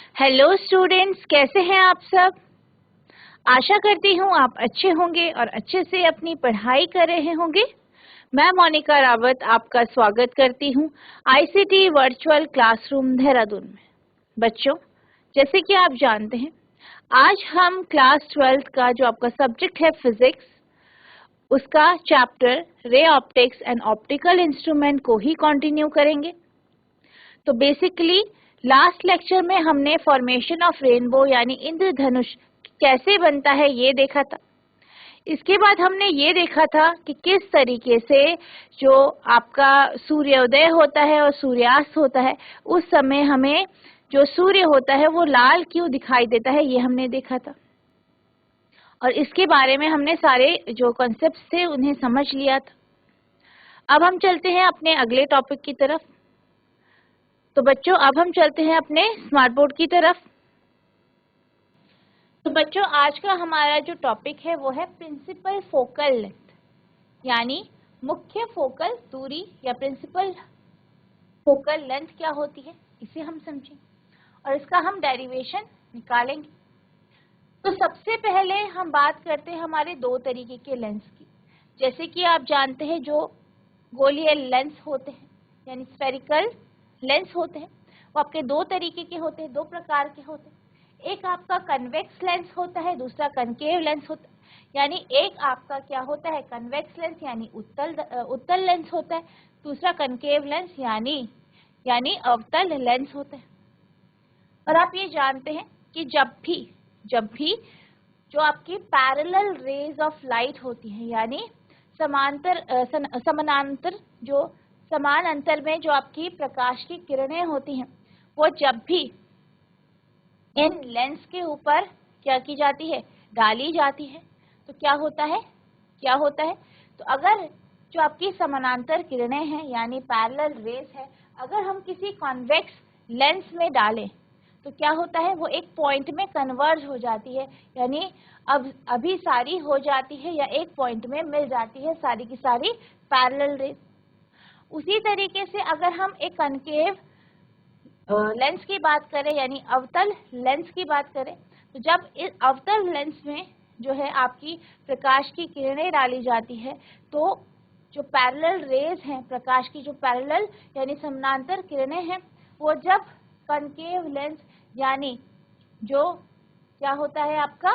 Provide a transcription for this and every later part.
Hello students, कैसे हैं आप सब। आशा करती हूँ आप अच्छे होंगे और अच्छे से अपनी पढ़ाई कर रहे होंगे। मैं मोनिका रावत आपका स्वागत करती हूँ आईसीटी वर्चुअल क्लासरूम देहरादून में। बच्चों, जैसे कि आप जानते हैं, आज हम क्लास 12th का जो आपका सब्जेक्ट है फिजिक्स, उसका chapter ray optics and optical instrument को ही कंटिन्यू करेंगे। तो बेसिकली लास्ट लेक्चर में हमने फॉर्मेशन ऑफ रेनबो यानी इंद्रधनुष कैसे बनता है ये देखा था। इसके बाद हमने ये देखा था कि किस तरीके से जो आपका सूर्योदय होता है और सूर्यास्त होता है, उस समय हमें जो सूर्य होता है वो लाल क्यों दिखाई देता है, ये हमने देखा था। और इसके बारे में हमने सारे जो कॉन्सेप्ट्स थे उन्हें समझ लिया था। अब हम चलते हैं अपने अगले टॉपिक की तरफ। तो बच्चों, अब हम चलते हैं अपने स्मार्ट बोर्ड की तरफ। तो बच्चों, आज का हमारा जो टॉपिक है वो है प्रिंसिपल फोकल लेंथ, यानी मुख्य फोकल दूरी या प्रिंसिपल फोकल लेंथ क्या होती है, इसे हम समझेंगे और इसका हम डेरिवेशन निकालेंगे। तो सबसे पहले हम बात करते हैं हमारे दो तरीके के लेंस की। जैसे कि आप जानते हैं, जो गोलीय लेंस होते हैं यानी स्फेरिकल लेंस होते हैं, वो आपके दो तरीके के होते हैं, दो प्रकार के होते हैं। एक आपका कन्वेक्स लेंस होता है, दूसरा कनकेव लेंस होता है। यानी एक आपका क्या होता है, कन्वेक्स लेंस यानी उत्तल लेंस होता है, दूसरा कनकेव लेंस यानी अवतल लेंस होता है। और आप ये जानते हैं कि जब भी जो आपकी पैरेलल रेज ऑफ लाइट होती है, यानी समानांतर जो समान अंतर में जो आपकी प्रकाश की किरणें होती हैं, वो जब भी इन लेंस के ऊपर क्या की जाती है, डाली जाती है, तो क्या होता है तो अगर जो आपकी समानांतर किरणें हैं यानी पैरेलल रेज है, अगर हम किसी कॉन्वेक्स लेंस में डालें तो क्या होता है, वो एक पॉइंट में कन्वर्ज हो जाती है, यानी अब अभिसारी हो जाती है या एक पॉइंट में मिल जाती है सारी की सारी पैरेलल रेज। उसी तरीके से अगर हम एक कनकेव लेंस की बात करें यानी अवतल लेंस की बात करें, तो जब इस अवतल लेंस में जो है आपकी प्रकाश की किरणें डाली जाती है, तो जो पैरेलल रेज हैं, प्रकाश की जो पैरेलल यानी समानांतर किरणें हैं, वो जब कनकेव लेंस यानी जो क्या होता है आपका,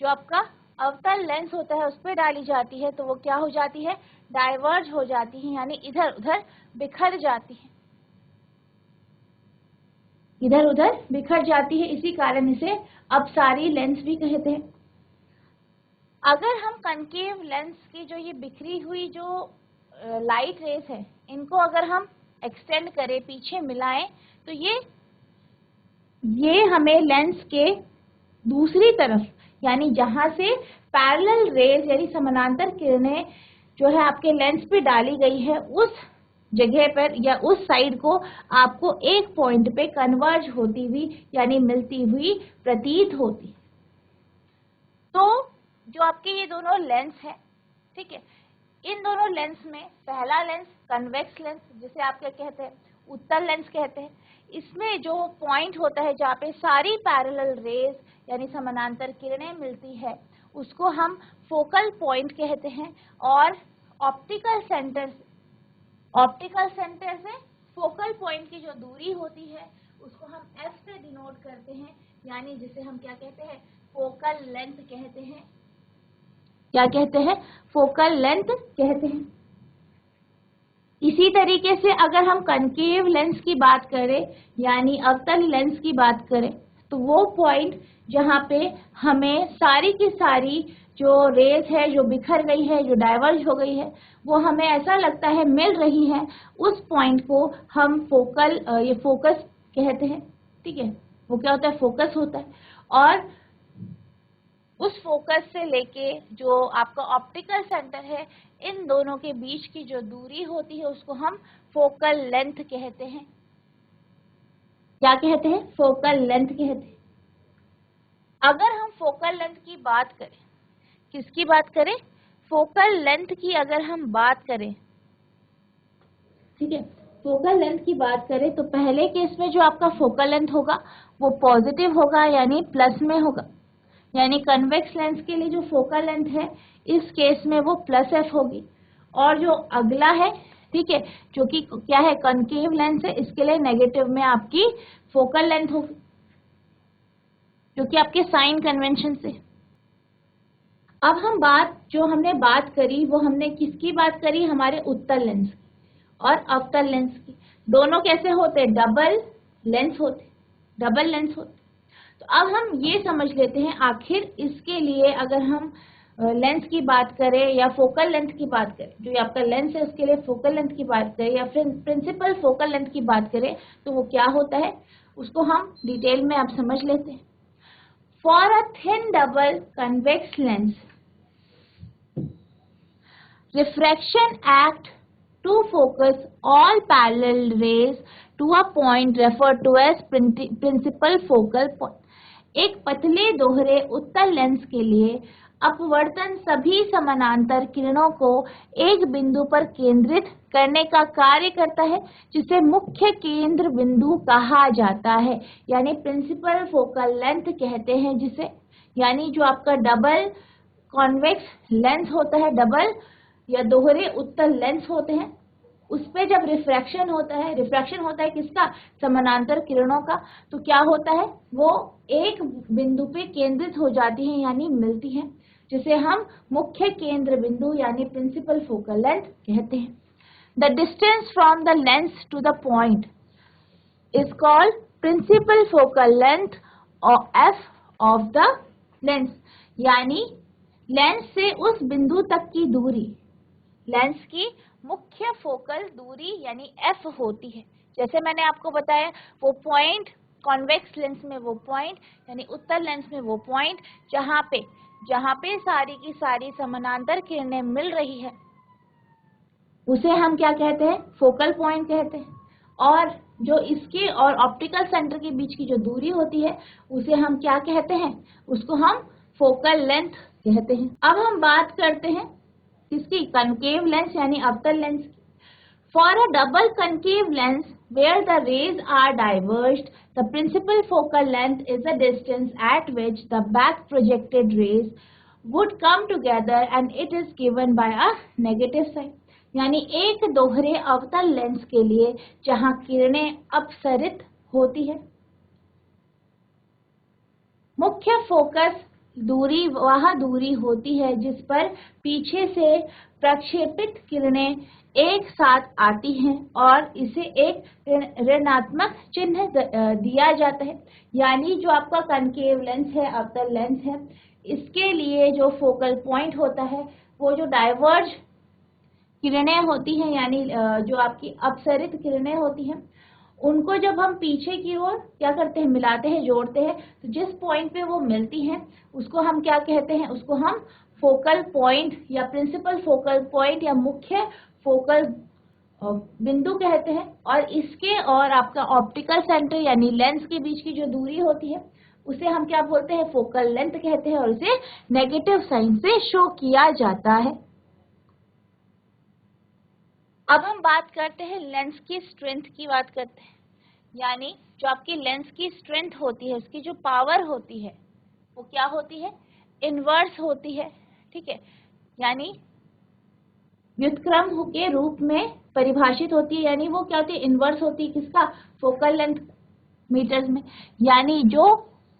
जो आपका अवतल लेंस होता है उस पर डाली जाती है, तो वो क्या हो जाती है, डाइवर्ज हो जाती है, यानी इधर उधर बिखर जाती है, इधर उधर बिखर जाती है। इसी कारण इसे अपसारी लेंस भी कहते हैं। अगर हम कनकेव लेंस की जो ये बिखरी हुई जो लाइट रेस है, इनको अगर हम एक्सटेंड करें, पीछे मिलाएं, तो ये हमें लेंस के दूसरी तरफ यानी जहां से पैरेलल रेज यानी समानांतर किरणें जो है आपके लेंस पे डाली गई है, उस जगह पर या उस साइड को आपको एक पॉइंट पे कन्वर्ज होती हुई यानी मिलती हुई प्रतीत होती। तो जो आपके ये दोनों लेंस है, ठीक है, इन दोनों लेंस में पहला लेंस कन्वेक्स लेंस, जिसे आप क्या कहते हैं, उत्तल लेंस कहते हैं, इसमें जो पॉइंट होता है जहाँ पे सारी पैरेलल रेज यानी समानांतर किरणें मिलती है, उसको हम फोकल पॉइंट कहते हैं। और ऑप्टिकल सेंटर से फोकल पॉइंट की जो दूरी होती है उसको हम f से डिनोट करते हैं, यानी जिसे हम क्या कहते हैं, फोकल लेंथ कहते हैं। क्या कहते हैं, फोकल लेंथ कहते हैं। इसी तरीके से अगर हम कनकेव लेंस की बात करें यानी अवतल लेंस की बात करें, तो वो पॉइंट जहाँ पे हमें सारी की सारी जो रेज है जो बिखर गई है, जो डाइवर्ज हो गई है, वो हमें ऐसा लगता है मिल रही है, उस पॉइंट को हम ये फोकस कहते हैं। ठीक है, वो क्या होता है, फोकस होता है। और उस फोकस से लेके जो आपका ऑप्टिकल सेंटर है, इन दोनों के बीच की जो दूरी होती है उसको हम फोकल लेंथ कहते हैं। क्या कहते हैं, फोकल लेंथ कहते हैं। अगर हम फोकल लेंथ की बात करें, किसकी बात करें, फोकल लेंथ की अगर हम बात करें, ठीक है, फोकल लेंथ की बात करें तो पहले केस में जो आपका फोकल लेंथ होगा वो पॉजिटिव होगा, यानी प्लस में होगा, यानी कन्वेक्स लेंस के लिए जो फोकल लेंथ है इस केस में वो प्लस एफ होगी। और जो अगला है, ठीक है, जो कि क्या है, कनकेव लेंस है, इसके लिए नेगेटिव में आपकी फोकल लेंथ होगी, जो कि आपके साइन कन्वेंशन से। अब हम जो हमने बात करी वो हमने किसकी बात करी, हमारे उत्तल लेंस की और अवतल लेंस की। दोनों कैसे होते, डबल लेंस होते, डबल लेंस होते। तो अब हम ये समझ लेते हैं आखिर इसके लिए अगर हम लेंस की बात करें या फोकल लेंथ की बात करें, जो आपका लेंस है उसके लिए फोकल लेंथ की बात करें या फिर प्रिंसिपल फोकल लेंथ की बात करें तो वो क्या होता है, उसको हम डिटेल में अब समझ लेते हैं। For a thin double convex lens, refraction act to focus all parallel rays to a point referred to as principal focal point। एक पतले दोहरे उत्तल लेंस के लिए अपवर्तन सभी समानांतर किरणों को एक बिंदु पर केंद्रित करने का कार्य करता है, जिसे मुख्य केंद्र बिंदु कहा जाता है, यानी प्रिंसिपल फोकल लेंथ कहते हैं जिसे। यानी जो आपका डबल कॉन्वेक्स लेंस होता है, डबल या दोहरे उत्तल लेंस होते हैं, उस पे जब रिफ्रैक्शन होता है किसका, समानांतर किरणों का, तो क्या होता है, वो एक बिंदु पे केंद्रित हो जाती हैं यानी मिलती हैं, जिसे हम मुख्य केंद्र बिंदु यानी प्रिंसिपल फोकल लेंथ कहते हैं। The distance from the lens to the point is called principal focal length और एफ ऑफ द लेंस, यानी लेंस से उस बिंदु तक की दूरी, लेंस की मुख्य फोकल दूरी यानी एफ होती है। जैसे मैंने आपको बताया वो पॉइंट, कॉन्वेक्स लेंस में वो पॉइंट यानी उत्तल लेंस में वो पॉइंट जहाँ पे सारी की सारी समानांतर किरणें मिल रही है, उसे हम क्या कहते हैं, फोकल पॉइंट कहते हैं। और जो इसके और ऑप्टिकल सेंटर के बीच की जो दूरी होती है उसे हम क्या कहते हैं, उसको हम फोकल लेंथ कहते हैं। अब हम बात करते हैं किसकी, कनकेव लेंस यानी अवतल लेंस की। For a double concave lens where the rays are diverged, the principal focal length is the distance at which the back projected rays would come together and it is given by a negative sign। यानी एक दोहरे अवतल lens के लिए जहां किरणें अपसरित होती है, मुख्य फोकस दूरी वह दूरी होती है जिस पर पीछे से प्रक्षेपित किरणें एक साथ आती हैं और इसे एक ऋणात्मक चिन्ह दिया जाता है। यानी जो आपका कनकेव लेंस है, अवतल लेंस है, इसके लिए जो फोकल पॉइंट होता है वो जो डाइवर्ज किरणें होती हैं यानी जो आपकी अपसरित किरणें होती हैं, उनको जब हम पीछे की ओर क्या करते हैं, मिलाते हैं, जोड़ते हैं, तो जिस पॉइंट पे वो मिलती हैं उसको हम क्या कहते हैं, उसको हम फोकल पॉइंट या प्रिंसिपल फोकल पॉइंट या मुख्य फोकल बिंदु कहते हैं। और इसके और आपका ऑप्टिकल सेंटर यानी लेंस के बीच की जो दूरी होती है उसे हम क्या बोलते हैं, फोकल लेंथ कहते हैं, और इसे नेगेटिव साइन से शो किया जाता है। अब हम बात करते हैं लेंस की स्ट्रेंथ की बात करते हैं, यानी जो आपकी लेंस की स्ट्रेंथ होती है, उसकी जो पावर होती है वो क्या होती है, इनवर्स होती है, ठीक है, यानी व्युत्क्रम के रूप में परिभाषित होती है। यानी वो क्या होती है, इनवर्स होती है किसका, फोकल लेंथ मीटर्स में। यानी जो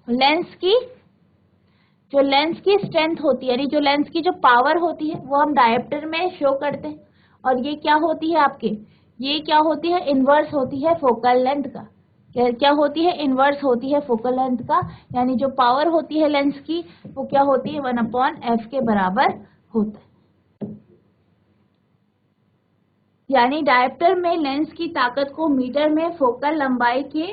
लेंस की स्ट्रेंथ होती है, यानी जो लेंस की जो पावर होती है वो हम डायोप्टर में शो करते हैं, और ये क्या होती है आपके, ये क्या होती है, इनवर्स होती है फोकल लेंथ का। क्या होती है, इनवर्स होती है फोकल लेंथ का, यानी जो पावर होती है लेंस की वो क्या होती है, 1/f के बराबर होता है। यानी डायोप्टर में लेंस की ताकत को मीटर में फोकल लंबाई के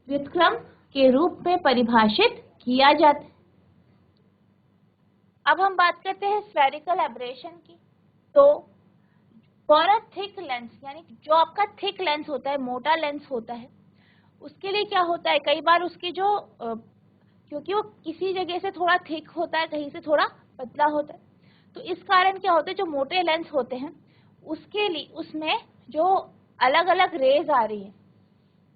व्युत्क्रम के रूप में परिभाषित किया जाता है। अब हम बात करते हैं स्फेरिकल एब्रेशन की। तो फॉर अ थिक लेंस, यानी जो आपका थिक लेंस होता है, मोटा लेंस होता है, उसके लिए क्या होता है, कई बार उसकी जो क्योंकि वो किसी जगह से थोड़ा थिक होता है, कहीं से थोड़ा पतला होता है, तो इस कारण क्या होता है, जो मोटे लेंस होते हैं उसके लिए उसमें जो अलग अलग रेज आ रही है,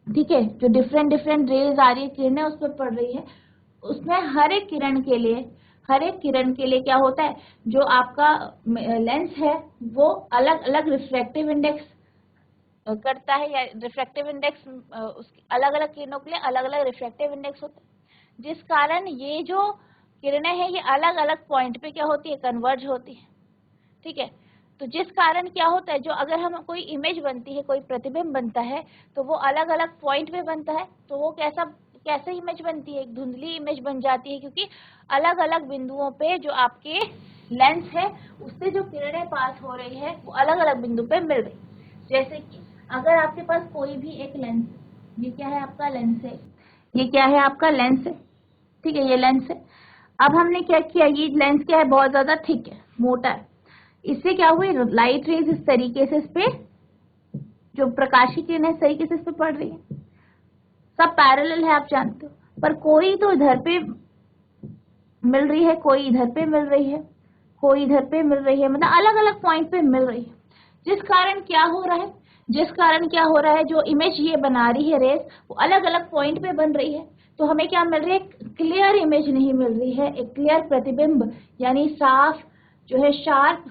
ठीक है, जो डिफरेंट डिफरेंट रेज आ रही है, किरणें उस पर पड़ रही है, उसमें हर एक किरण के लिए क्या होता है, जो आपका लेंस है वो अलग अलग रिफ्रैक्टिव इंडेक्स करता है, या रिफ्रैक्टिव इंडेक्स उसकी अलग अलग किरणों के लिए अलग अलग रिफ्रैक्टिव इंडेक्स होता है, जिस कारण ये जो किरणें हैं ये अलग अलग पॉइंट पे क्या होती है, कन्वर्ज होती है, ठीक है। तो जिस कारण क्या होता है, जो अगर हम कोई इमेज बनती है, कोई प्रतिबिंब बनता है, तो वो अलग अलग पॉइंट पे बनता है, तो वो कैसे इमेज बनती है, एक धुंधली इमेज बन जाती है, क्योंकि अलग अलग बिंदुओं पे जो आपके लेंस है उससे जो किरणें पास हो रही है वो अलग अलग बिंदु पे मिल रही। जैसे कि अगर आपके पास कोई भी एक लेंस, ये क्या है आपका लेंस है, ये क्या है आपका लेंस है, ठीक है, ये लेंस है। अब हमने क्या किया, ये लेंस क्या है, बहुत ज्यादा थिक है, मोटा है, इससे क्या हुई, लाइट रेज इस तरीके से इस पे जो प्रकाश की किरण है इस तरीके से इस पे पड़ रही है, सब पैरेलल है आप जानते हो, पर कोई तो इधर पे मिल रही है, कोई इधर पे मिल रही है, कोई इधर पे मिल रही है, मतलब अलग अलग पॉइंट पे मिल रही है, जिस कारण क्या हो रहा है, जो इमेज ये बना रही है रेस, वो अलग अलग पॉइंट पे बन रही है, तो हमें क्या मिल रही है, क्लियर इमेज नहीं मिल रही है, एक क्लियर प्रतिबिंब यानी साफ जो है, शार्प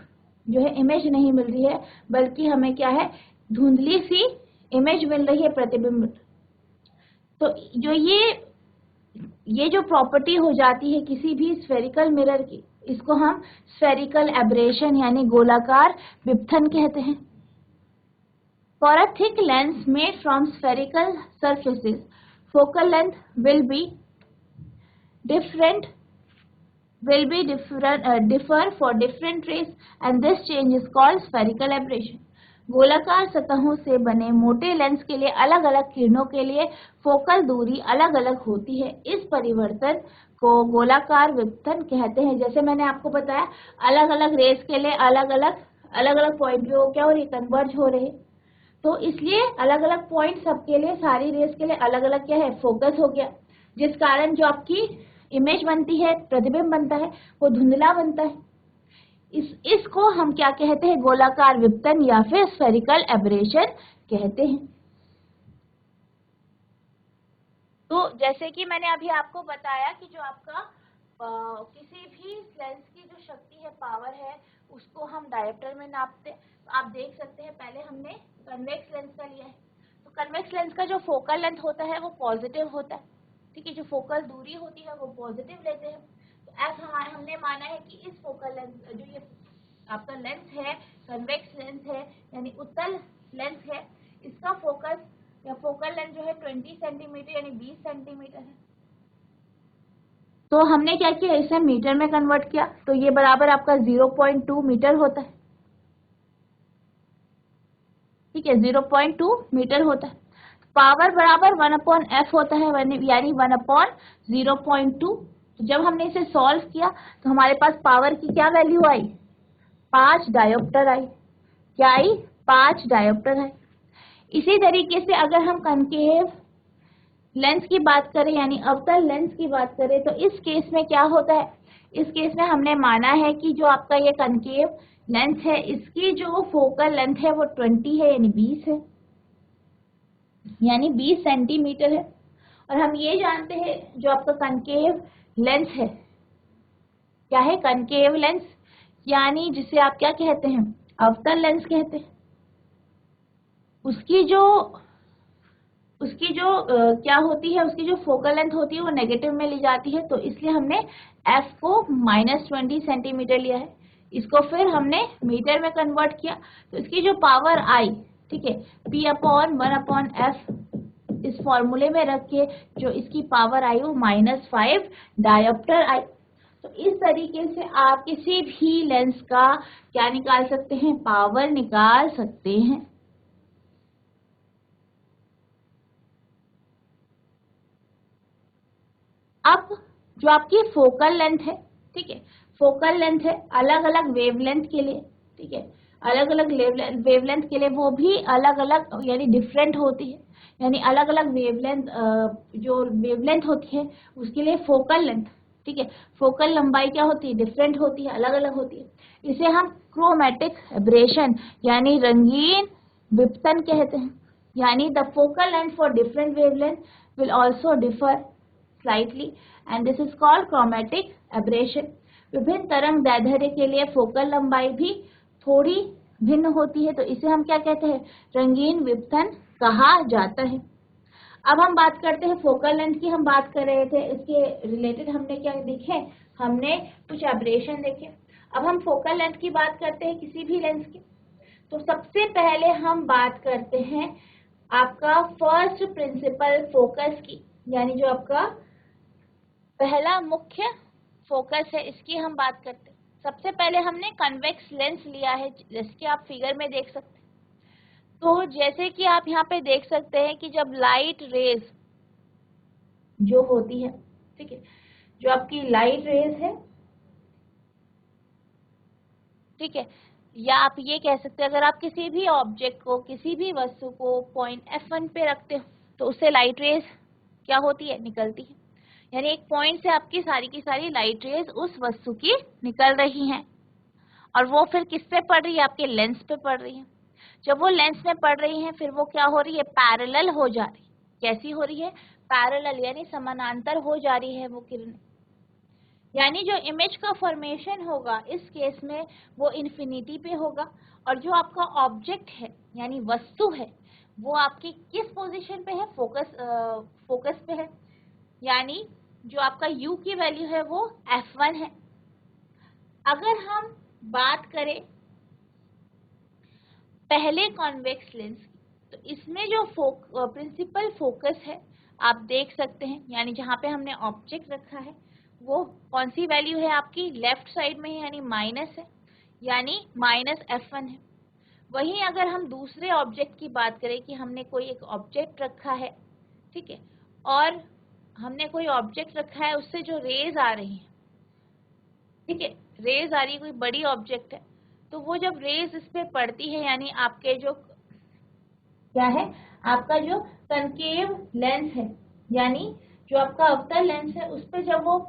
जो है इमेज नहीं मिल रही है, बल्कि हमें क्या है, धुंधली सी इमेज मिल रही है, प्रतिबिंब। तो जो ये जो प्रॉपर्टी हो जाती है किसी भी स्फेरिकल मिरर की, इसको हम स्फेरिकल एब्रेशन यानी गोलाकार विपथन कहते हैं। For a thick lens made from spherical surfaces, focal length will differ for different rays, and this change is called spherical aberration. गोलाकार सतहों से बने मोटे लेंस के लिए अलग अलग किरणों के लिए फोकल दूरी अलग अलग होती है, इस परिवर्तन को गोलाकार विपथन कहते हैं। जैसे मैंने आपको बताया, अलग अलग रेस के लिए अलग अलग पॉइंट पे वो क्या हो रही है, कन्वर्ज हो रहे, तो इसलिए अलग अलग पॉइंट सबके लिए, सारी रेस के लिए अलग अलग क्या है, फोकस हो गया, जिस कारण जो आपकी इमेज बनती है, प्रतिबिंब बनता है, वो धुंधला बनता है। इसको हम क्या कहते हैं, गोलाकार विपतन या फिर स्फेरिकल एब्रेशन कहते हैं। तो जैसे कि मैंने अभी आपको बताया कि जो आपका किसी भी लेंस की जो शक्ति है, पावर है, उसको हम डायोप्टर में नापते हैं। तो आप देख सकते हैं, पहले हमने कन्वेक्स लेंस का लिया है, तो कन्वेक्स लेंस का जो फोकल लेंथ होता है वो पॉजिटिव होता है, ठीक है, जो फोकल दूरी होती है वो पॉजिटिव लेते हैं। तो ऐसा हमने माना है कि इस फोकल लेंस, जो ये आपका लेंस है, कन्वेक्स लेंस है यानी उत्तल लेंस है, इसका फोकस या फोकल लेंथ जो है 20 सेंटीमीटर यानी 20 सेंटीमीटर है। तो हमने क्या किया, इसे मीटर में कन्वर्ट किया, तो ये बराबर आपका 0.2 मीटर होता है, ठीक है, 0.2 मीटर होता है। पावर बराबर 1/f होता है, यानी 1/0.2। तो जब हमने इसे सॉल्व किया तो हमारे पास पावर की क्या वैल्यू आई, 5 डायोप्टर आई। क्या आई, 5 डायोप्टर आई। इसी तरीके से अगर हम कनकेव लेंस की बात करें यानी अवतल लेंस की बात करें, तो इस केस में क्या होता है, इस केस में हमने माना है कि जो आपका ये कनकेव लेंस है, इसकी जो फोकल लेंथ है वो 20 है यानी 20 है, यानी 20 सेंटीमीटर है। और हम ये जानते हैं जो आपका कनकेव लेंस है क्या है, कनकेव लेंस यानी जिसे आप क्या कहते हैं, अवतल लेंस कहते हैं। उसकी जो क्या होती है, उसकी जो फोकल लेंथ होती है वो नेगेटिव में ली जाती है, तो इसलिए हमने f को -20 सेंटीमीटर लिया है। इसको फिर हमने मीटर में कन्वर्ट किया, तो इसकी जो पावर आई, ठीक है, P/1/f इस फॉर्मूले में रख के जो इसकी पावर आई वो -5 डायोप्टर आई। तो इस तरीके से आप किसी भी लेंस का क्या निकाल सकते हैं, पावर निकाल सकते हैं। अब जो आपकी फोकल लेंथ है, ठीक है, फोकल लेंथ है अलग अलग वेवलेंथ के लिए, ठीक है, अलग अलग वेवलेंथ के लिए वो भी अलग अलग यानी डिफरेंट होती है, यानी अलग अलग वेवलेंथ, जो वेवलेंथ होती है उसके लिए फोकल लेंथ, ठीक है, फोकल लंबाई क्या होती है, डिफरेंट होती है, अलग अलग होती है। इसे हम क्रोमेटिक एब्रेशन यानी रंगीन विपतन कहते हैं, यानी the focal length for different wavelength will also differ slightly and this is called chromatic aberration. विभिन्न तरंग दैर्ध्य के लिए फोकल लंबाई भी थोड़ी भिन्न होती है, तो इसे हम क्या कहते हैं, रंगीन विपतन कहा जाता है। अब हम बात करते हैं फोकल लेंथ की, हम बात कर रहे थे, इसके रिलेटेड हमने क्या देखे, हमने कुछ एब्रेशन देखे। अब हम फोकल लेंथ की बात करते हैं किसी भी लेंस की, तो सबसे पहले हम बात करते हैं आपका फर्स्ट प्रिंसिपल फोकस की, यानी जो आपका पहला मुख्य फोकस है इसकी हम बात करते हैं। सबसे पहले हमने कन्वेक्स लेंस लिया है, जैसे कि आप फिगर में देख सकते हैं। तो जैसे कि आप यहाँ पे देख सकते हैं कि जब लाइट रेज जो होती है, ठीक है, जो आपकी लाइट रेज है, ठीक है, या आप ये कह सकते हैं अगर आप किसी भी ऑब्जेक्ट को, किसी भी वस्तु को पॉइंट F1 पे रखते हो तो उससे लाइट रेज क्या होती है, निकलती है। यानी एक पॉइंट से आपकी सारी की सारी लाइट रेज उस वस्तु की निकल रही हैं और वो फिर किस पे पड़ रही है, आपके लेंस पे पड़ रही है। जब वो लेंस में पड़ रही है फिर वो क्या हो रही है, पैरेलल हो जा रही है। कैसी हो रही है, पैरेलल, यानी समानांतर हो जा रही है वो किरण, यानी जो इमेज का फॉर्मेशन होगा इस केस में वो इन्फिनिटी पे होगा और जो आपका ऑब्जेक्ट है यानी वस्तु है वो आपकी किस पोजीशन पे है, फोकस पे है, यानी जो आपका u की वैल्यू है वो F1 है। अगर हम बात करें पहले कॉन्वेक्स लेंस की, तो इसमें जो प्रिंसिपल फोकस है आप देख सकते हैं, यानी जहां पे हमने ऑब्जेक्ट रखा है वो कौन सी वैल्यू है आपकी, लेफ्ट साइड में है, यानी माइनस है, यानी -F1 है। वहीं अगर हम दूसरे ऑब्जेक्ट की बात करें कि हमने कोई एक ऑब्जेक्ट रखा है, ठीक है, और हमने कोई ऑब्जेक्ट रखा है उससे जो रेज आ रही है, ठीक है, रेज आ रही है, कोई बड़ी ऑब्जेक्ट है, तो वो जब रेज इस पे पड़ती है यानी आपके जो क्या है, आपका जो कनकेव लेंस है, यानी जो आपका अवतल लेंस है उस पे जब वो,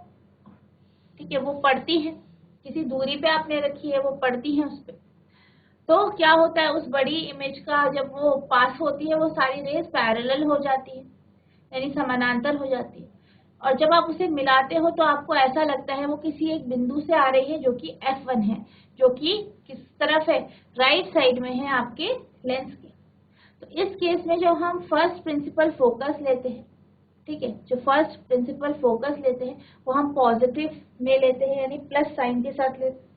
ठीक है, वो पड़ती है, किसी दूरी पे आपने रखी है, वो पड़ती है उस पे, तो क्या होता है उस बड़ी इमेज का जब वो पास होती है वो सारी रेज पैरेलल हो जाती है, यानी समानांतर हो जाती है, और जब आप उसे मिलाते हो तो आपको ऐसा लगता है वो किसी एक बिंदु से आ रही है जो कि F1 है, जो कि किस तरफ है, राइट साइड में है आपके लेंस के। तो इस केस में जो हम फर्स्ट प्रिंसिपल फोकस लेते हैं, ठीक है, जो फर्स्ट प्रिंसिपल फोकस लेते हैं वो हम पॉजिटिव में लेते हैं, यानी प्लस साइन के साथ लेते हैं,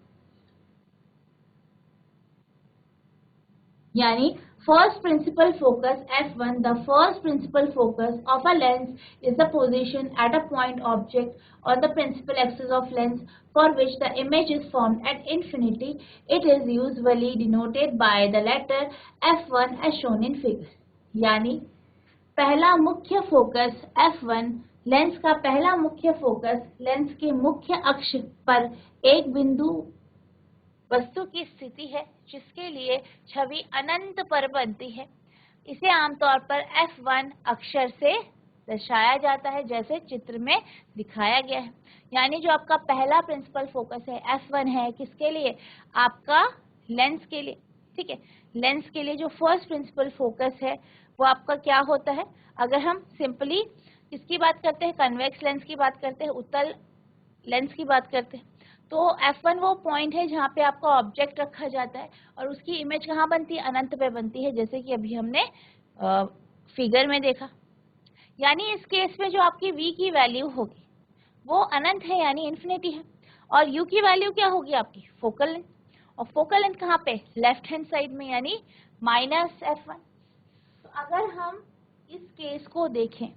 यानी first principal focus F1, the first principal focus of a lens is the position at a point object on the principal axis of lens for which the image is formed at infinity. It is usually denoted by the letter F1 as shown in figure. यानी पहला मुख्य focus F1, lens का पहला मुख्य focus lens के मुख्य अक्ष पर एक बिंदु वस्तु की स्थिति है जिसके लिए छवि अनंत पर बनती है। इसे आमतौर पर F1 अक्षर से दर्शाया जाता है जैसे चित्र में दिखाया गया है। यानी जो आपका पहला प्रिंसिपल फोकस है F1 है, किसके लिए, आपका लेंस के लिए, ठीक है, लेंस के लिए जो फर्स्ट प्रिंसिपल फोकस है वो आपका क्या होता है। अगर हम सिंपली किसकी बात करते हैं, कन्वेक्स लेंस की बात करते हैं, उत्तल लेंस की बात करते हैं, तो F1 वो पॉइंट है जहाँ पे आपका ऑब्जेक्ट रखा जाता है और उसकी इमेज कहाँ बनती है, अनंत पे बनती है, जैसे कि अभी हमने फिगर में देखा। यानी इस केस में जो आपकी V की वैल्यू होगी वो अनंत है, यानी इन्फिनिटी है, और U की वैल्यू क्या होगी आपकी, फोकल लेंथ, और फोकल लेंथ कहाँ पे, लेफ्ट हैंड साइड में, यानी -F1। तो अगर हम इस केस को देखें,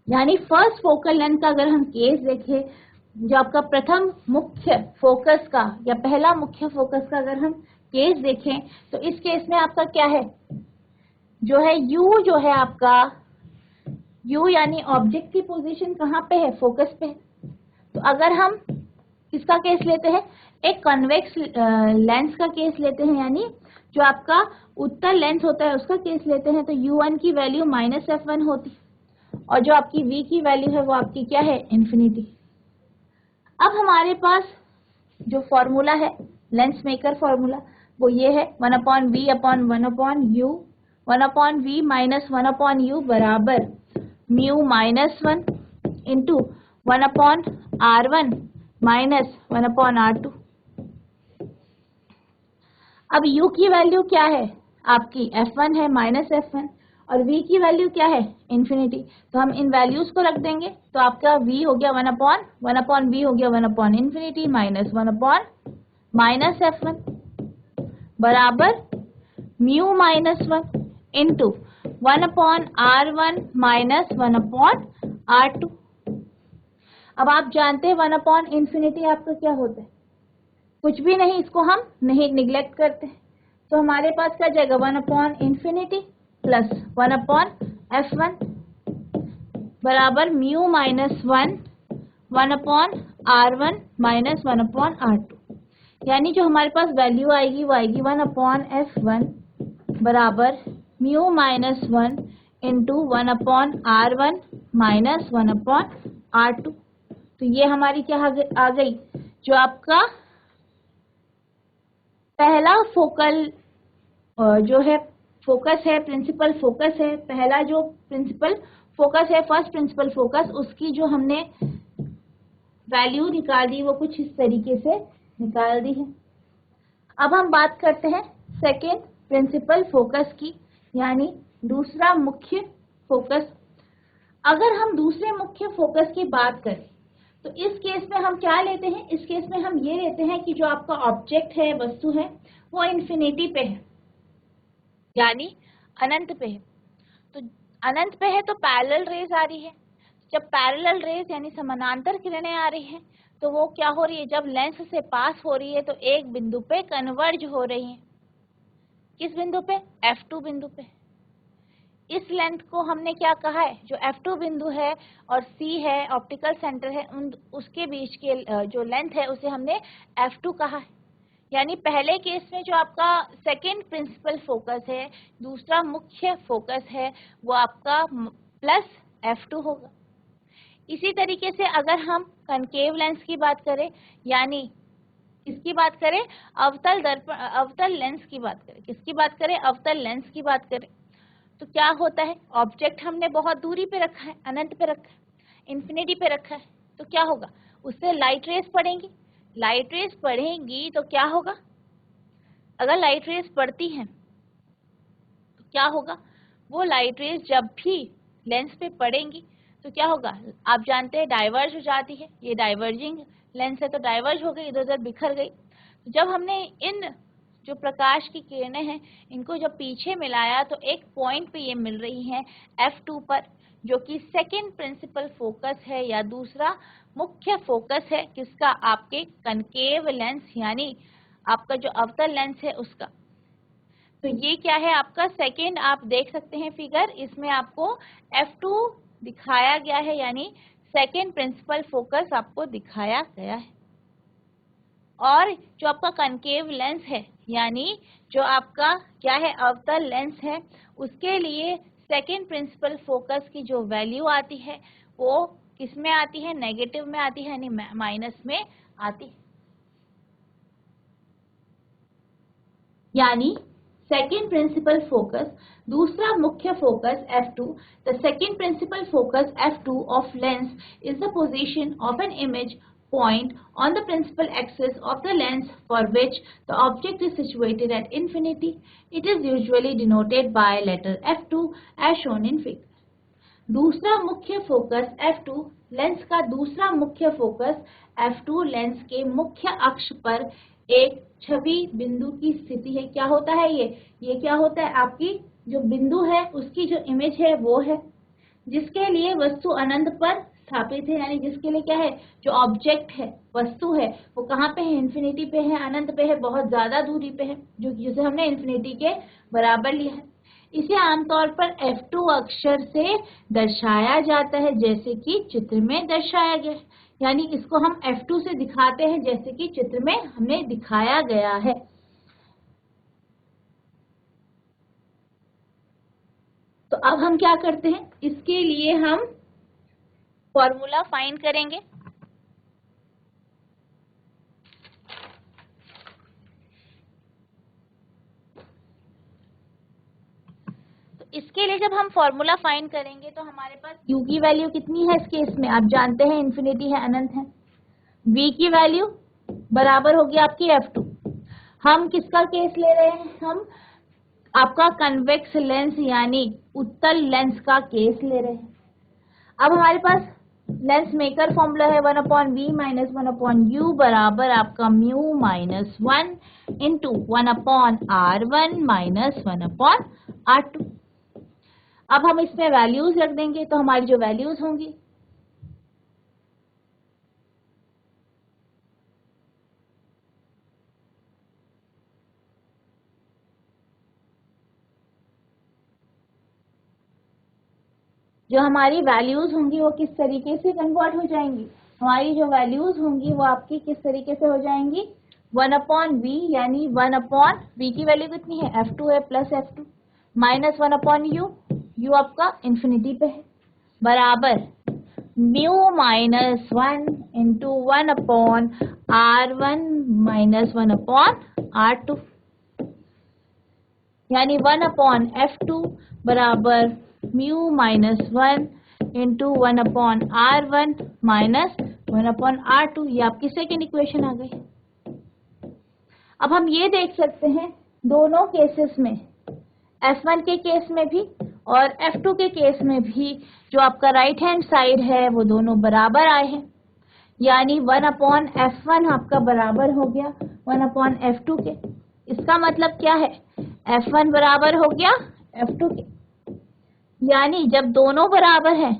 यानी फर्स्ट फोकल लेंथ का अगर हम केस देखें, जो आपका प्रथम मुख्य फोकस का या पहला मुख्य फोकस का अगर हम केस देखें, तो इस केस में आपका क्या है, जो है U जो है आपका U यानी ऑब्जेक्ट की पोजीशन कहाँ पे है, फोकस पे है। तो अगर हम किसका केस लेते हैं, एक कन्वेक्स लेंस का केस लेते हैं, यानी जो आपका उत्तल लेंस होता है उसका केस लेते हैं, तो U1 की वैल्यू -F1 होती है और जो आपकी V की वैल्यू है वो आपकी क्या है, इन्फिनिटी। अब हमारे पास जो फॉर्मूला है लेंस मेकर फॉर्मूला वो ये है 1/v/1/u 1/v माइनस 1/u बराबर mu minus 1 into 1/r1 minus 1/r2। अब u की वैल्यू क्या है आपकी f1 है माइनस f1 और v की वैल्यू क्या है इन्फिनिटी। तो हम इन वैल्यूज को रख देंगे तो आपका v हो गया 1/v हो गया 1/infinity माइनस 1/ माइनस f1 बराबर mu minus 1 into 1/r1 minus 1/r2। अब आप जानते हैं 1/infinity आपका क्या होता है, कुछ भी नहीं, इसको हम नहीं निग्लेक्ट करते हैं। तो हमारे पास क्या जाएगा 1/infinity प्लस 1/f1 बराबर mu minus 1 1/r1 minus 1/r2। यानी जो हमारे पास वैल्यू आएगी वो आएगी 1/f1 बराबर mu minus 1 into 1/r1 minus 1/r2। तो ये हमारी क्या आ गई, जो आपका पहला फोकल जो है फोकस है, प्रिंसिपल फोकस है, पहला जो प्रिंसिपल फोकस है, फर्स्ट प्रिंसिपल फोकस, उसकी जो हमने वैल्यू निकाल दी वो कुछ इस तरीके से निकाल दी है। अब हम बात करते हैं सेकेंड प्रिंसिपल फोकस की, यानी दूसरा मुख्य फोकस। अगर हम दूसरे मुख्य फोकस की बात करें तो इस केस में हम क्या लेते हैं, इस केस में हम ये लेते हैं कि जो आपका ऑब्जेक्ट है, वस्तु है, वो इन्फिनिटी पे है, यानी अनंत पे है। तो अनंत पे है तो पैरेलल रेज आ रही है। जब पैरेलल रेज यानी समानांतर किरणें आ रही हैं तो वो क्या हो रही है, जब लेंस से पास हो रही है तो एक बिंदु पे कन्वर्ज हो रही है। किस बिंदु पे, F2 बिंदु पे। इस लेंथ को हमने क्या कहा है, जो F2 बिंदु है और C है, ऑप्टिकल सेंटर है, उसके बीच के जो लेंथ है उसे हमने F2 कहा है। यानी पहले केस में जो आपका सेकेंड प्रिंसिपल फोकस है, दूसरा मुख्य फोकस है, वो आपका प्लस F2 होगा। इसी तरीके से अगर हम कनकेव लेंस की बात करें, यानी किसकी बात करें, अवतल लेंस की बात करें, किसकी बात करें, अवतल लेंस की बात करें, तो क्या होता है, ऑब्जेक्ट हमने बहुत दूरी पे रखा है, अनंत पे रखा है, इन्फिनिटी पे रखा है, तो क्या होगा, उससे लाइट रेज पड़ेंगी। लाइट रेज पड़ेंगी तो क्या होगा, अगर लाइट रेज पड़ती हैं तो क्या होगा, वो लाइट रेज जब भी लेंस पे पड़ेंगी तो क्या होगा, आप जानते हैं डाइवर्ज हो जाती है। ये डाइवर्जिंग लेंस है तो डाइवर्ज हो गई, इधर उधर बिखर गई। तो जब हमने इन जो प्रकाश की किरणें हैं इनको जब पीछे मिलाया तो एक पॉइंट पे ये मिल रही हैं F2 पर, जो कि सेकेंड प्रिंसिपल फोकस है या दूसरा मुख्य फोकस है, किसका, आपके कनकेव लेंस यानी आपका जो अवतल लेंस है उसका। तो ये क्या है आपका सेकेंड, आप देख सकते हैं फिगर, इसमें आपको F2 दिखाया गया है, यानी सेकेंड प्रिंसिपल फोकस आपको दिखाया गया है। और जो आपका कनकेव लेंस है, यानी जो आपका क्या है, अवतल लेंस है, उसके लिए सेकेंड प्रिंसिपल फोकस की जो वैल्यू आती है वो किस में आती है, नेगेटिव में आती है, यानी माइनस में आती है। यानी सेकेंड प्रिंसिपल फोकस, दूसरा मुख्य focus F2, the second principal focus F2 of lens is the position of an image point on the principal axis of the lens for which the object is situated at infinity. It is usually denoted by letter F2 as shown in figure. दूसरा मुख्य focus F2, lens का दूसरा मुख्य focus F2 lens के मुख्य अक्ष पर एक छवि बिंदु की स्थिति है। क्या होता है ये क्या होता है, आपकी जो बिंदु है उसकी जो इमेज है वो है, जिसके लिए वस्तु अनंत पर स्थापित है, यानी जिसके लिए क्या है, जो ऑब्जेक्ट है, वस्तु है, वो कहाँ पे है, इन्फिनिटी पे है, अनंत पे है, बहुत ज्यादा दूरी पे है, जो जिसे हमने इन्फिनिटी के बराबर लिया है। इसे आमतौर पर F2 अक्षर से दर्शाया जाता है, जैसे कि चित्र में दर्शाया गया है। यानी इसको हम F2 से दिखाते हैं जैसे कि चित्र में हमने दिखाया गया है। तो अब हम क्या करते हैं, इसके लिए हम फॉर्मूला फाइंड करेंगे। इसके लिए जब हम फॉर्मूला फाइंड करेंगे तो हमारे पास u की वैल्यू कितनी है इस केस में, आप जानते हैं इन्फिनिटी है, अनंत है। v की वैल्यू बराबर होगी आपकी F2। हम किसका केस ले रहे हैं, हम आपका कन्वेक्स लेंस यानी उत्तल लेंस का केस ले रहे हैं। अब हमारे पास लेंस मेकर फॉर्मूला है 1/v माइनस 1/u बराबर आपका mu minus 1 into 1/r1 minus 1/r2। अब हम इसमें वैल्यूज रख देंगे तो हमारी जो वैल्यूज होंगी वो किस तरीके से कन्वर्ट हो जाएंगी, हमारी जो वैल्यूज होंगी वो आपकी किस तरीके से हो जाएंगी, 1/v यानी 1/v की वैल्यू कितनी है F2 है plus F2 minus 1/u, u आपका इन्फिनिटी पे है, बराबर mu minus 1 into 1/r1 minus 1/r2 यानी 1/F2 बराबर mu minus 1 into 1/r1 minus 1/r2। ये आपकी सेकेंड इक्वेशन आ गई। अब हम ये देख सकते हैं दोनों केसेस में, F1 के केस में भी और F2 के केस में भी, जो आपका राइट हैंड साइड है वो दोनों बराबर आए हैं, यानी 1/F1 आपका बराबर हो गया 1/F2 के। इसका मतलब क्या है, F1 बराबर हो गया F2 के, यानी जब दोनों बराबर हैं,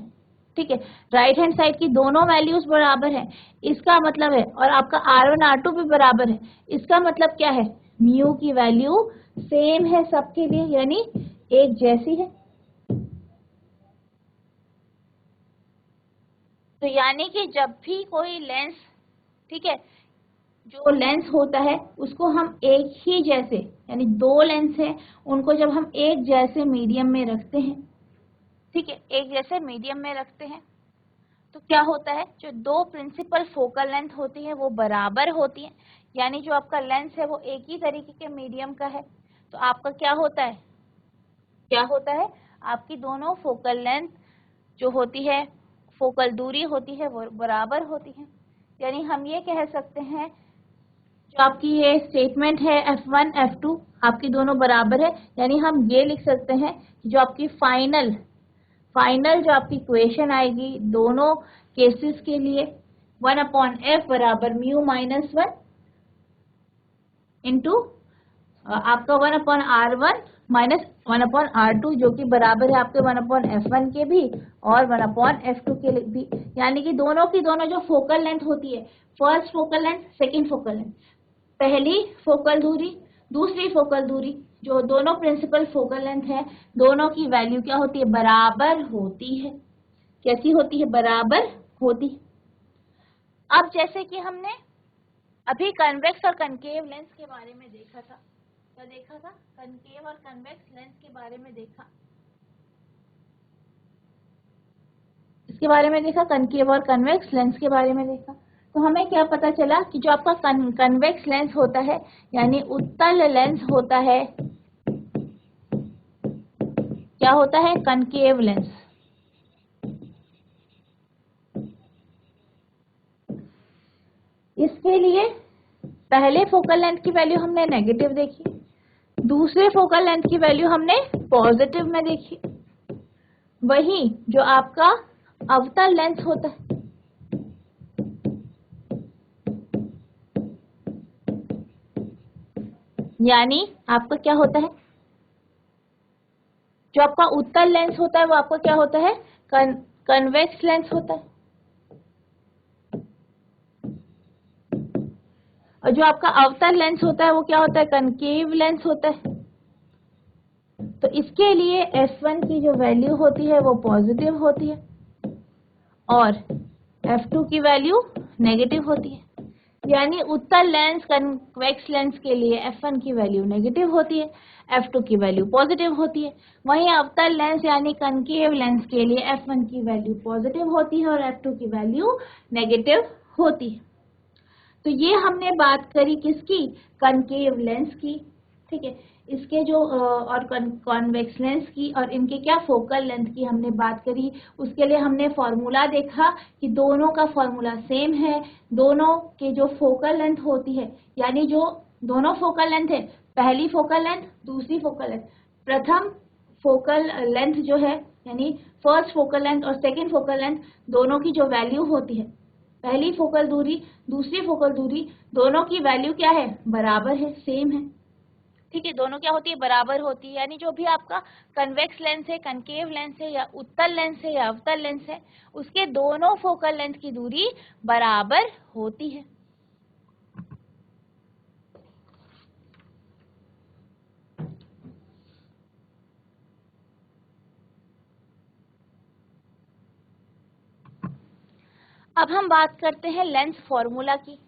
ठीक है, राइट हैंड साइड की दोनों वैल्यूज बराबर है, इसका मतलब है, और आपका R1 R2 भी बराबर है, इसका मतलब क्या है, म्यू की वैल्यू सेम है सबके लिए, यानी एक जैसी है। तो यानी कि जब भी कोई लेंस, ठीक है, जो लेंस होता है उसको हम एक ही जैसे, यानी दो लेंस है उनको जब हम एक जैसे मीडियम में रखते हैं, ठीक है, एक जैसे मीडियम में रखते हैं, तो क्या होता है, जो दो प्रिंसिपल फोकल लेंथ होती है वो बराबर होती है, यानी जो आपका लेंस है वो एक ही तरीके के मीडियम का है, तो आपका क्या होता है, आपकी दोनों फोकल लेंथ जो होती है, फोकल दूरी होती है वो बराबर होती है। यानी हम ये कह सकते हैं, जो आपकी ये स्टेटमेंट है F1 F2 आपकी दोनों बराबर है, यानी हम ये लिख सकते हैं कि जो आपकी फाइनल जो आपकी इक्वेशन आएगी दोनों केसेस के लिए 1/F बराबर म्यू माइनस 1 इंटू आपका 1/R1 माइनस 1/R2 जो कि बराबर है आपके 1/F1 के भी और 1/F2 के भी, यानी कि दोनों की दोनों जो फोकल लेंथ होती है, first focal length second focal length, पहली फोकल दूरी दूसरी फोकल दूरी, जो दोनों प्रिंसिपल फोकल लेंथ है, दोनों की वैल्यू क्या होती है, बराबर होती है। कैसी होती है, बराबर होती है। अब जैसे कि हमने अभी कन्वेक्स और कनकेव लेंस के बारे में देखा था, क्या देखा था, कनकेव और कन्वेक्स लेंस के बारे में देखा, इसके बारे में देखा, कनकेव और कन्वेक्स लेंस के बारे में देखा। तो हमें क्या पता चला कि जो आपका कन्वेक्स लेंस होता है यानी उत्तल लेंस होता है, क्या होता है, कनकेव लेंस। इसके लिए पहले फोकल लेंथ की वैल्यू हमने नेगेटिव देखी, दूसरे फोकल लेंथ की वैल्यू हमने पॉजिटिव में देखी। वही जो आपका अवतल लेंस होता है, यानी आपका क्या होता है, जो आपका उत्तल लेंस होता है वो आपका क्या होता है, कन्वेक्स लेंस होता है, और जो आपका अवतल लेंस होता है वो क्या होता है, कनकेव लेंस होता है। तो इसके लिए F1 की जो वैल्यू होती है वो पॉजिटिव होती है और F2 की वैल्यू नेगेटिव होती है, यानी उत्तल लेंस कन्वेक्स लेंस के लिए F1 की वैल्यू नेगेटिव होती है, F2 की वैल्यू पॉजिटिव होती है। वहीं अवतल लेंस यानी कनकेव लेंस के लिए F1 की वैल्यू पॉजिटिव होती है और F2 की वैल्यू नेगेटिव होती है। तो ये हमने बात करी किसकी, कनकेव लेंस की, ठीक है। इसके जो और कॉन्वेक्स लेंस की और इनके क्या फोकल लेंथ की हमने बात करी। उसके लिए हमने फॉर्मूला देखा कि दोनों का फॉर्मूला सेम है। दोनों के जो फोकल लेंथ होती है, यानी जो दोनों फोकल लेंथ है, पहली फोकल लेंथ, दूसरी फोकल लेंथ, प्रथम फोकल लेंथ जो है यानी फर्स्ट फोकल लेंथ और सेकेंड फोकल लेंथ, दोनों की जो वैल्यू होती है, पहली फोकल दूरी दूसरी फोकल दूरी, दोनों की वैल्यू क्या है, बराबर है, सेम है। ठीक है, दोनों क्या होती है, बराबर होती है। यानी जो भी आपका कन्वेक्स लेंस है, कनकेव लेंस है, या उत्तल लेंस है या अवतल लेंस है, उसके दोनों फोकल लेंथ की दूरी बराबर होती है। अब हम बात करते हैं लेंस फॉर्मूला की,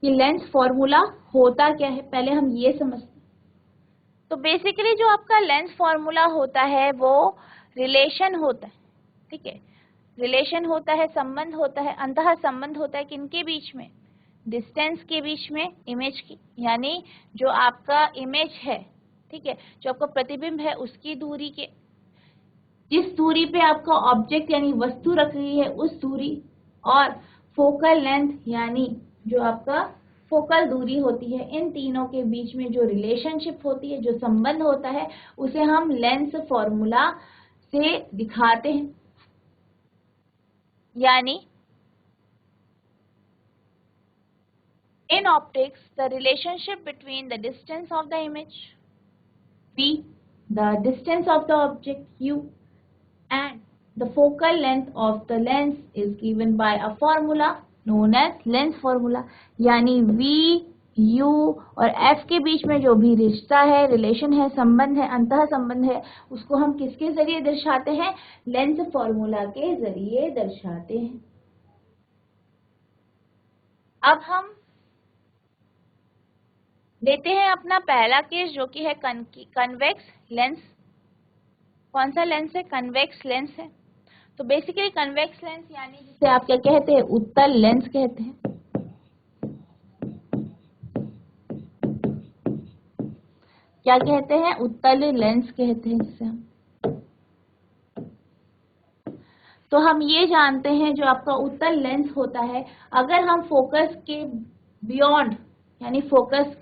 कि लेंस फॉर्मूला होता क्या है, पहले हम ये समझते हैं। तो बेसिकली जो आपका लेंस फॉर्मूला होता है वो रिलेशन होता है। ठीक है, रिलेशन होता है, संबंध होता है, अंतः संबंध होता है किनके बीच में, डिस्टेंस के बीच में इमेज की, यानी जो आपका इमेज है, ठीक है, जो आपका प्रतिबिंब है उसकी दूरी के, जिस दूरी पे आपका ऑब्जेक्ट यानी वस्तु रख रही है उस दूरी, और फोकल लेंथ यानी जो आपका फोकल दूरी होती है, इन तीनों के बीच में जो रिलेशनशिप होती है, जो संबंध होता है, उसे हम लेंस फॉर्मूला से दिखाते हैं। यानी in optics the relationship between the distance of the image v, the distance of the object u, and the focal length of the lens is given by a formula known as lens formula। यानी v, u और f के बीच में जो भी रिश्ता है, relation है, संबंध है, अंतः संबंध है, उसको हम किसके जरिए दर्शाते हैं, लेंस फॉर्मूला के जरिए दर्शाते हैं। अब हम लेते हैं अपना पहला केस, जो कि है कन्वेक्स लेंस। कौन सा लेंस है, कन्वेक्स लेंस है। तो बेसिकली कन्वेक्स लेंस यानी जिसे आप क्या कहते हैं, उत्तल लेंस कहते हैं। क्या कहते हैं, उत्तल लेंस कहते हैं जिसे हम। तो हम ये जानते हैं जो आपका उत्तल लेंस होता है, अगर हम फोकस के बियॉन्ड यानी फोकस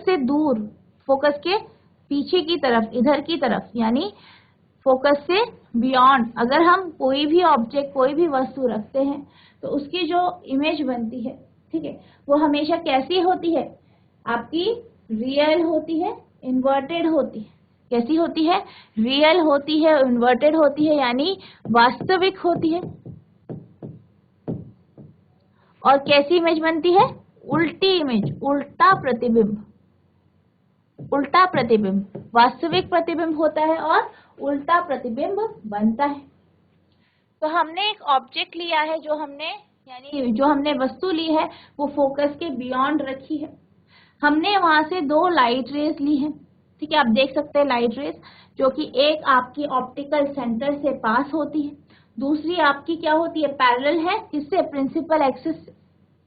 से दूर, फोकस के पीछे की तरफ, इधर की तरफ, यानी फोकस से बियॉन्ड अगर हम कोई भी ऑब्जेक्ट, कोई भी वस्तु रखते हैं, तो उसकी जो इमेज बनती है, ठीक है, वो हमेशा कैसी होती है, आपकी रियल होती है, इन्वर्टेड होती है। कैसी होती है, रियल होती है, इन्वर्टेड होती है, यानी वास्तविक होती है। और कैसी इमेज बनती है, उल्टी इमेज, उल्टा प्रतिबिंब। उल्टा प्रतिबिंब, वास्तविक प्रतिबिंब होता है और उल्टा प्रतिबिंब बनता है। तो हमने एक ऑब्जेक्ट लिया है, जो हमने वस्तु ली है, वो फोकस के बियॉन्ड रखी है। हमने वहां से दो लाइट रेज ली है, ठीक है, आप देख सकते हैं लाइट रेज, जो कि एक आपकी ऑप्टिकल सेंटर से पास होती है, दूसरी आपकी क्या होती है, पैरेलल है, किससे, प्रिंसिपल एक्सिस से,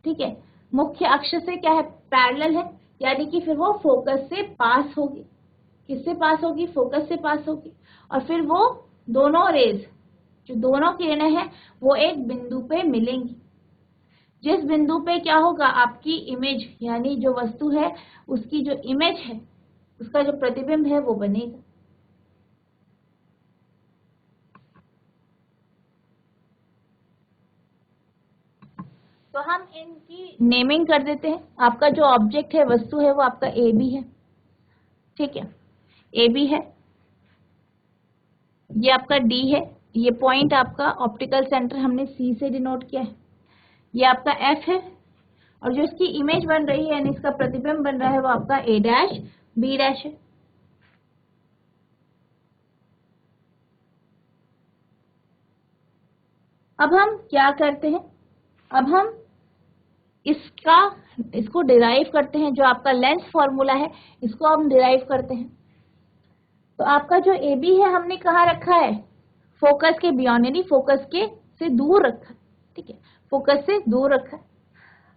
ठीक है, मुख्य अक्ष से क्या है, पैरेलल है, यानी कि फिर वो फोकस से पास होगी। किससे पास होगी, फोकस से पास होगी। और फिर वो दोनों रेज, जो दोनों किरणें हैं, वो एक बिंदु पे मिलेंगी। जिस बिंदु पे क्या होगा, आपकी इमेज यानी जो वस्तु है उसकी जो इमेज है, उसका जो प्रतिबिंब है वो बनेगा। तो हम इनकी नेमिंग कर देते हैं। आपका जो ऑब्जेक्ट है, वस्तु है, वो आपका ए बी है, ठीक है, ए बी है, ये आपका डी है, ये पॉइंट आपका ऑप्टिकल सेंटर हमने सी से डिनोट किया है, ये आपका एफ है, और जो इसकी इमेज बन रही है यानी इसका प्रतिबिंब बन रहा है वो आपका ए डैश बी डैश है। अब हम क्या करते हैं, अब हम इसको डिराइव करते हैं, जो आपका लेंस फॉर्मूला है इसको हम डिराइव करते हैं। तो आपका जो ए बी है हमने कहाँ रखा है, फोकस के बियॉन्ड, यानी फोकस के से दूर रखा है, ठीक है, फोकस से दूर रखा है।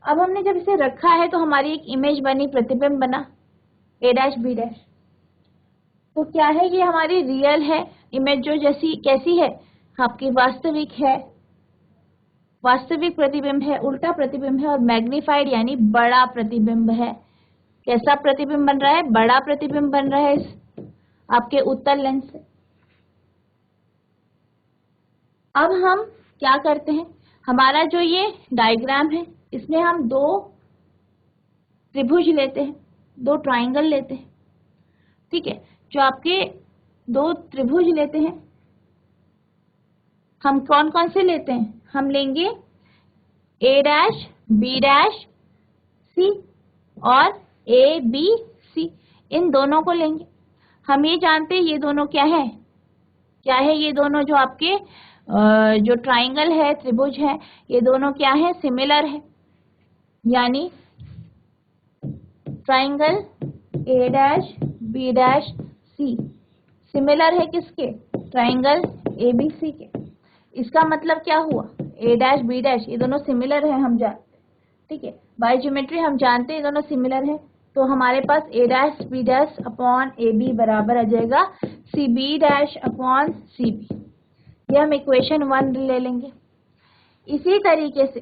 अब हमने जब इसे रखा है तो हमारी एक इमेज बनी, प्रतिबिंब बना a डैश b डैश। तो क्या है, ये हमारी रियल है इमेज, जो जैसी कैसी है आपकी वास्तविक है, वास्तविक प्रतिबिंब है, उल्टा प्रतिबिंब है, और मैग्नीफाइड यानी बड़ा प्रतिबिंब है। कैसा प्रतिबिंब बन रहा है, बड़ा प्रतिबिंब बन रहा है इस आपके उत्तल लेंस से। अब हम क्या करते हैं, हमारा जो ये डायग्राम है इसमें हम दो त्रिभुज लेते हैं, दो ट्राइंगल लेते हैं, ठीक है। जो आपके दो त्रिभुज लेते हैं, हम कौन कौन से लेते हैं, हम लेंगे ए डैश बी डैश सी और ए बी सी, इन दोनों को लेंगे। हम ये जानते हैं ये दोनों क्या है, क्या है, ये दोनों जो आपके जो ट्राइंगल है, त्रिभुज है, ये दोनों क्या है, सिमिलर है। यानी triangle A dash B dash C similar है किसके, ट्राइंगल ए बी सी के। इसका मतलब क्या हुआ, ए डैश बी डैश ये दोनों सिमिलर है, हम जानते हैं, ठीक है। बाय ज्योमेट्री हम जानते हैं ये दोनों सिमिलर है, तो हमारे पास A dash B dash upon A B बराबर आ जाएगा C B dash upon C B. ये हम इक्वेशन 1 ले लेंगे। इसी तरीके से,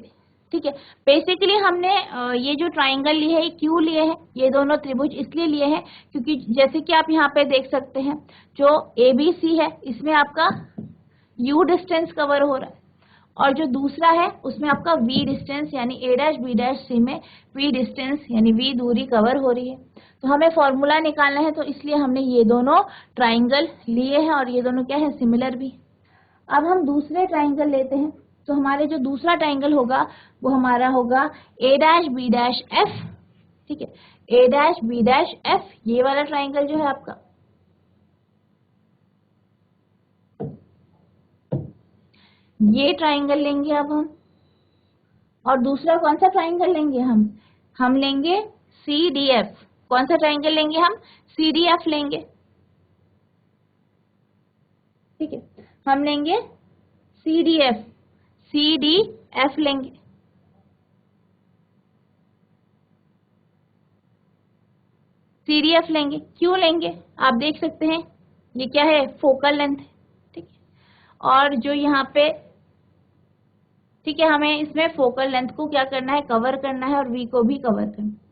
ठीक है, बेसिकली हमने ये जो ट्राइंगल लिए है क्यों लिए हैं, ये दोनों त्रिभुज इसलिए लिए हैं क्योंकि जैसे कि आप यहाँ पे देख सकते हैं जो ABC है इसमें आपका U डिस्टेंस कवर हो रहा है, और जो दूसरा है उसमें आपका V डिस्टेंस यानी A dash B dash C में V डिस्टेंस यानी V दूरी कवर हो रही है। तो हमें फॉर्मूला निकालना है, तो इसलिए हमने ये दोनों ट्राइंगल लिए हैं, और ये दोनों क्या है, सिमिलर भी। अब हम दूसरे ट्राइंगल लेते हैं, तो हमारे जो दूसरा ट्राइंगल होगा वो हमारा होगा ए डैश बी डैश एफ, ठीक है, ए डैश बी डैश एफ, ये वाला ट्राइंगल जो है आपका। ये ट्राइंगल लेंगे अब हम, और दूसरा कौन सा ट्राइंगल लेंगे हम लेंगे सी डी एफ। कौन सा ट्राइंगल लेंगे हम, सी डी एफ लेंगे, ठीक है, हम लेंगे C D F, C D F लेंगे। सी डी एफ लेंगे, क्यों लेंगे, आप देख सकते हैं ये क्या है, फोकल लेंथ है, ठीक है। और जो यहाँ पे, ठीक है, हमें इसमें फोकल लेंथ को क्या करना है, कवर करना है, और वी को भी कवर करना है।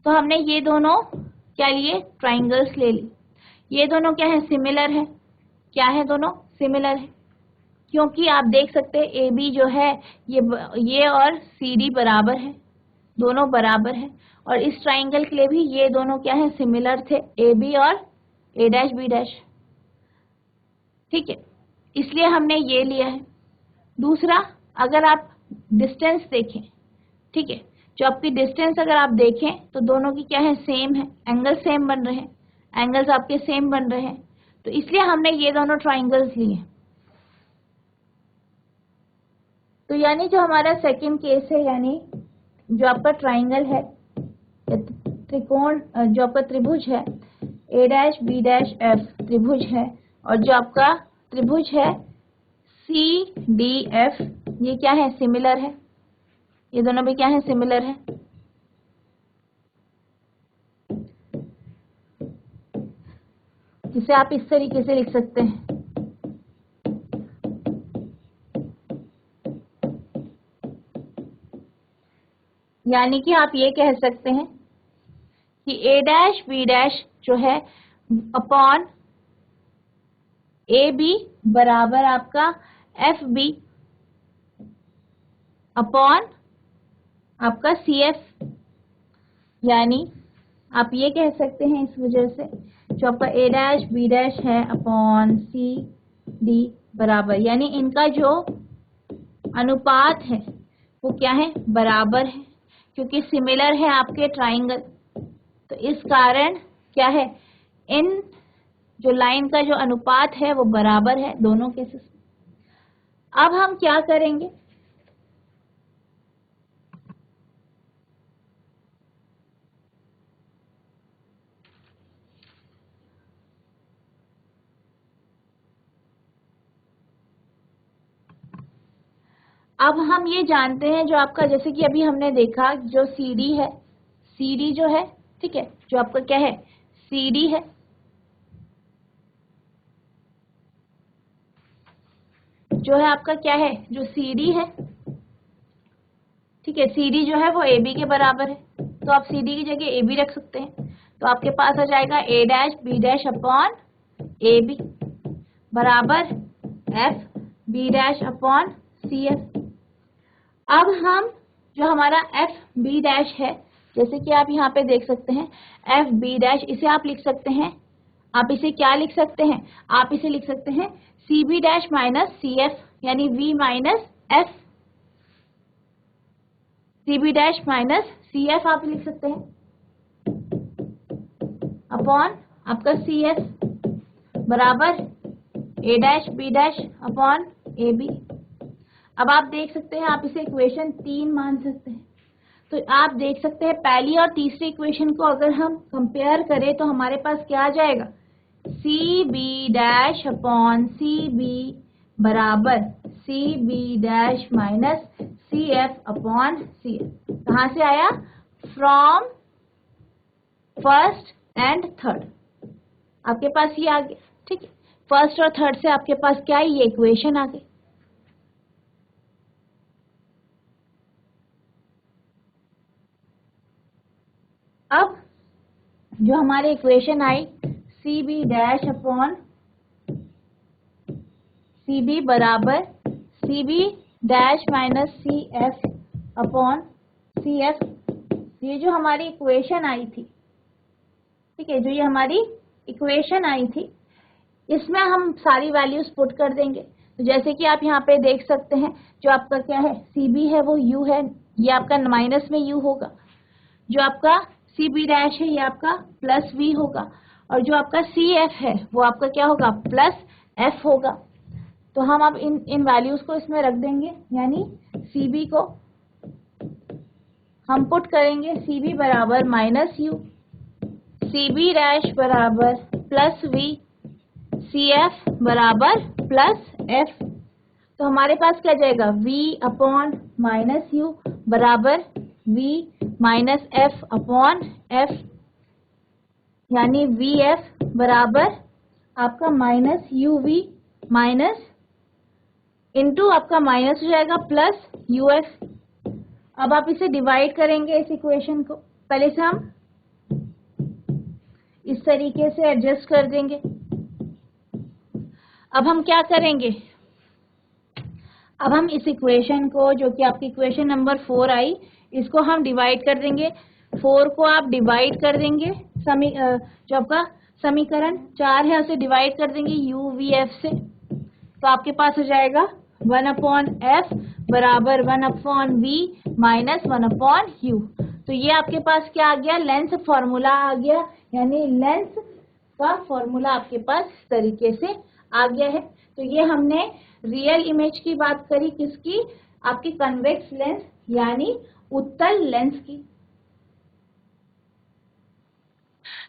तो हमने ये दोनों क्या लिए, ट्राइंगल्स ले ली। ये दोनों क्या है, सिमिलर है। क्या है, दोनों सिमिलर है, क्योंकि आप देख सकते हैं ए बी जो है ये और सी डी बराबर है, दोनों बराबर है। और इस ट्राइंगल के लिए भी ये दोनों क्या है, सिमिलर थे, ए बी और ए डैश बी डैश, ठीक है, इसलिए हमने ये लिया है। दूसरा, अगर आप डिस्टेंस देखें, ठीक है, जो आपकी डिस्टेंस अगर आप देखें तो दोनों की क्या है, सेम है, एंगल सेम बन रहे हैं, एंगल्स आपके सेम बन रहे हैं, तो इसलिए हमने ये दोनों ट्राइंगल्स लिए। तो यानी जो हमारा सेकंड केस है, यानी जो आपका ट्राइंगल है, त्रिकोण, जो आपका त्रिभुज है ए डैश बी डैश एफ त्रिभुज है, और जो आपका त्रिभुज है सी डी एफ, ये क्या है, सिमिलर है, ये दोनों भी क्या है, सिमिलर है। जिसे आप इस तरीके से लिख सकते हैं, यानी कि आप ये कह सकते हैं कि ए डैश बी डैश जो है अपॉन ए बी बराबर आपका एफ बी अपॉन आपका सी एफ, यानी आप ये कह सकते हैं इस वजह से जो आपका ए डैश बी डैश है अपॉन सी डी बराबर, यानी इनका जो अनुपात है वो क्या है, बराबर है, क्योंकि सिमिलर है आपके ट्राइंगल। तो इस कारण क्या है, इन जो लाइन का जो अनुपात है वो बराबर है दोनों केसेस में। अब हम क्या करेंगे, अब हम ये जानते हैं जो आपका, जैसे कि अभी हमने देखा जो CD है, CD जो है, ठीक है, जो आपका क्या है, CD है, जो है आपका क्या है, जो CD है, ठीक है, CD जो है वो AB के बराबर है, तो आप CD की जगह AB रख सकते हैं। तो आपके पास आ जाएगा A dash B dash upon AB बराबर F B dash upon CF। अब हम जो हमारा F B डैश है, जैसे कि आप यहाँ पे देख सकते हैं F B डैश, इसे आप लिख सकते हैं, आप इसे क्या लिख सकते हैं, आप इसे लिख सकते हैं CB डैश माइनस CF, यानी V minus F, CB dash minus CF आप लिख सकते हैं अपॉन आपका CF बराबर A dash B dash upon AB। अब आप देख सकते हैं, आप इसे इक्वेशन 3 मान सकते हैं। तो आप देख सकते हैं पहली और तीसरी इक्वेशन को अगर हम कंपेयर करें तो हमारे पास क्या आ जाएगा, CB डैश अपॉन CB बराबर CB dash minus CF upon CF। कहाँ से आया, फ्रॉम फर्स्ट एंड थर्ड, आपके पास ये आ गया, ठीक है, फर्स्ट और थर्ड से आपके पास क्या है, ये इक्वेशन आ गई। अब जो हमारे इक्वेशन आई CB डैश अपॉन CB बराबर CB dash minus CF upon CF, ये जो हमारी इक्वेशन आई थी, ठीक है, जो ये हमारी इक्वेशन आई थी, इसमें हम सारी वैल्यूज पुट कर देंगे। तो जैसे कि आप यहाँ पे देख सकते हैं, जो आपका क्या है CB है वो U है, ये आपका माइनस में U होगा, जो आपका CB डैश है ये आपका प्लस V होगा, और जो आपका CF है वो आपका क्या होगा, प्लस F होगा। तो हम अब इन वैल्यूज को इसमें रख देंगे, यानी CB को हम पुट करेंगे CB बराबर माइनस U, CB डैश बराबर प्लस V, CF बराबर प्लस F। तो हमारे पास क्या जाएगा, V अपॉन माइनस U बराबर V minus F upon F, यानी VF बराबर आपका माइनस UV माइनस इंटू आपका माइनस हो जाएगा प्लस UF। अब आप इसे डिवाइड करेंगे इस इक्वेशन को, पहले से हम इस तरीके से एडजस्ट कर देंगे। अब हम क्या करेंगे, अब हम इस इक्वेशन को, जो कि आपकी इक्वेशन नंबर 4 आई, इसको हम डिवाइड कर देंगे। 4 को आप डिवाइड कर देंगे, जो आपका समीकरण 4 है उसे डिवाइड कर देंगे UVF से, तो आपके पास हो जाएगा 1 अपॉन F बराबर 1 upon V minus 1 upon U। तो ये आपके पास क्या आ गया, लेंस फॉर्मूला आ गया, यानी लेंस का फॉर्मूला आपके पास इस तरीके से आ गया है। तो ये हमने रियल इमेज की बात करी, किसकी, आपकी कन्वेक्स लेंस यानी उत्तल लेंस की।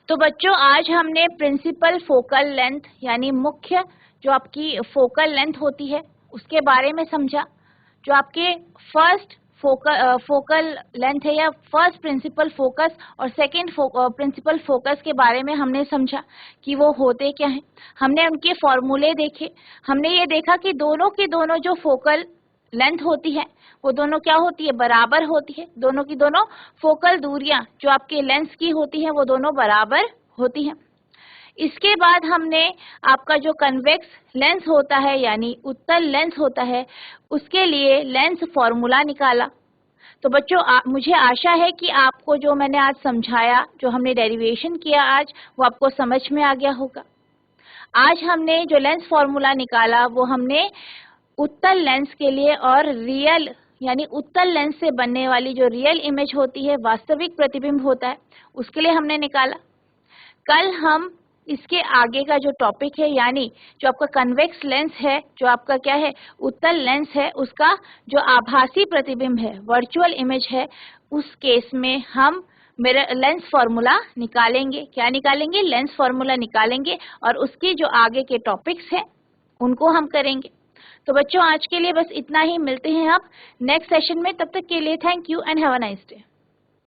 तो बच्चों आज हमने प्रिंसिपल फोकल लेंथ यानी मुख्य जो आपकी फोकल लेंथ होती है उसके बारे में समझा। जो आपके फर्स्ट फोकल लेंथ है या फर्स्ट प्रिंसिपल फोकस और सेकंड प्रिंसिपल फोकस के बारे में हमने समझा कि वो होते क्या हैं। हमने उनके फॉर्मूले देखे, हमने ये देखा कि दोनों की दोनों जो फोकल लेंथ होती है वो दोनों क्या होती है, बराबर होती है। दोनों की दोनों फोकल दूरियां जो आपके लेंस की होती हैं वो दोनों बराबर होती हैं। इसके बाद हमने आपका जो कन्वेक्स लेंस होता है यानी उत्तल लेंस होता है उसके लिए लेंस फॉर्मूला निकाला। तो बच्चों मुझे आशा है कि आपको जो मैंने आज समझाया, जो हमने डेरिवेशन किया आज, वो आपको समझ में आ गया होगा। आज हमने जो लेंस फॉर्मूला निकाला वो हमने उत्तल लेंस के लिए और रियल यानी उत्तल लेंस से बनने वाली जो रियल इमेज होती है, वास्तविक प्रतिबिंब होता है, उसके लिए हमने निकाला। कल हम इसके आगे का जो टॉपिक है यानी जो आपका कन्वेक्स लेंस है, जो आपका क्या है उत्तल लेंस है, उसका जो आभासी प्रतिबिंब है, वर्चुअल इमेज है, उस केस में हम मेरा लेंस फॉर्मूला निकालेंगे। क्या निकालेंगे, लेंस फॉर्मूला निकालेंगे और उसकी जो आगे के टॉपिक्स हैं उनको हम करेंगे। तो बच्चों आज के लिए बस इतना ही, मिलते हैं आप नेक्स्ट सेशन में, तब तक के लिए thank you and have a nice day.